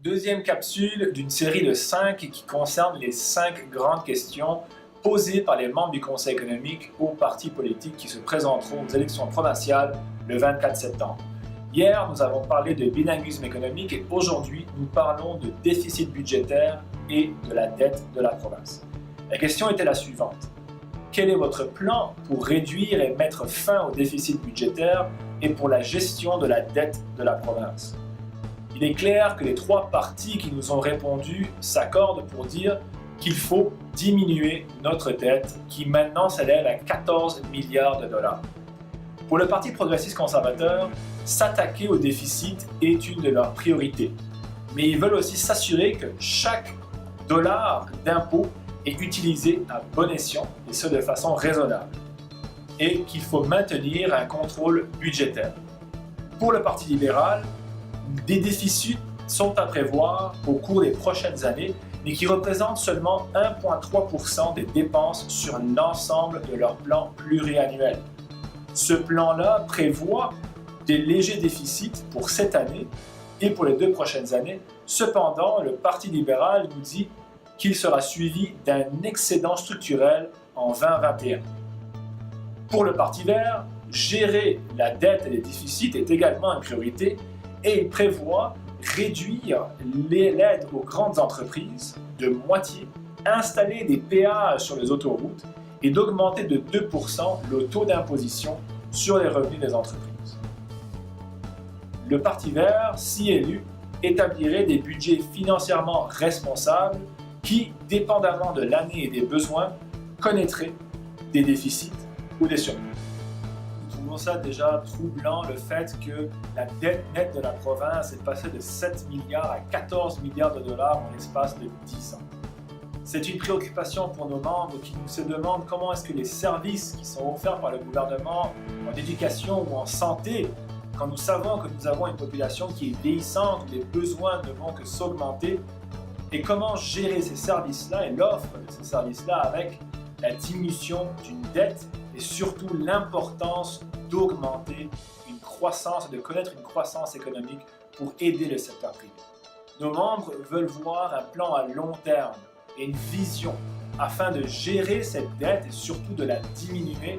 Deuxième capsule d'une série de 5 qui concerne les 5 grandes questions posées par les membres du Conseil économique aux partis politiques qui se présenteront aux élections provinciales le 24 septembre. Hier, nous avons parlé de bilinguisme économique et aujourd'hui, nous parlons de déficit budgétaire et de la dette de la province. La question était la suivante. Quel est votre plan pour réduire et mettre fin au déficit budgétaire et pour la gestion de la dette de la province? Il est clair que les 3 partis qui nous ont répondu s'accordent pour dire qu'il faut diminuer notre dette qui maintenant s'élève à 14 milliards de dollars. Pour le Parti progressiste conservateur, s'attaquer au déficit est une de leurs priorités. Mais ils veulent aussi s'assurer que chaque dollar d'impôt est utilisé à bon escient et ce de façon raisonnable. Et qu'il faut maintenir un contrôle budgétaire. Pour le Parti libéral, des déficits sont à prévoir au cours des prochaines années, mais qui représentent seulement 1,3% des dépenses sur l'ensemble de leur plan pluriannuel. Ce plan-là prévoit des légers déficits pour cette année et pour les 2 prochaines années. Cependant, le Parti libéral nous dit qu'il sera suivi d'un excédent structurel en 2021. Pour le Parti vert, gérer la dette et les déficits est également une priorité et il prévoit réduire l'aide aux grandes entreprises de moitié, installer des péages sur les autoroutes et d'augmenter de 2% le taux d'imposition sur les revenus des entreprises. Le Parti vert, si élu, établirait des budgets financièrement responsables qui, dépendamment de l'année et des besoins, connaîtraient des déficits ou des surplus. Nous trouvons ça déjà troublant, le fait que la dette nette de la province est passée de 7 milliards à 14 milliards de dollars en l'espace de 10 ans. C'est une préoccupation pour nos membres qui se demandent comment est-ce que les services qui sont offerts par le gouvernement en éducation ou en santé, quand nous savons que nous avons une population qui est vieillissante, où les besoins ne vont que s'augmenter, et comment gérer ces services-là et l'offre de ces services-là avec la diminution d'une dette et surtout l'importance d'augmenter une croissance, de connaître une croissance économique pour aider le secteur privé. Nos membres veulent voir un plan à long terme et une vision afin de gérer cette dette et surtout de la diminuer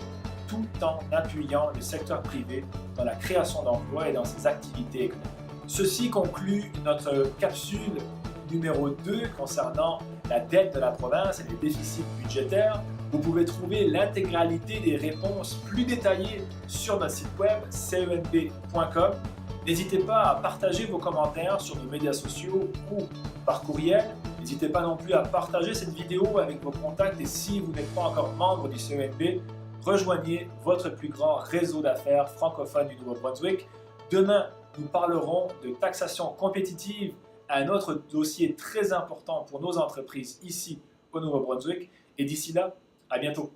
tout en appuyant le secteur privé dans la création d'emplois et dans ses activités économiques. Ceci conclut notre capsule numéro 2 concernant la dette de la province et les déficits budgétaires. Vous pouvez trouver l'intégralité des réponses plus détaillées sur notre site web cenb.com. N'hésitez pas à partager vos commentaires sur nos médias sociaux ou par courriel. N'hésitez pas non plus à partager cette vidéo avec vos contacts et si vous n'êtes pas encore membre du CENB, rejoignez votre plus grand réseau d'affaires francophone du Nouveau-Brunswick. Demain, nous parlerons de taxation compétitive, un autre dossier très important pour nos entreprises ici au Nouveau-Brunswick. Et d'ici là, à bientôt.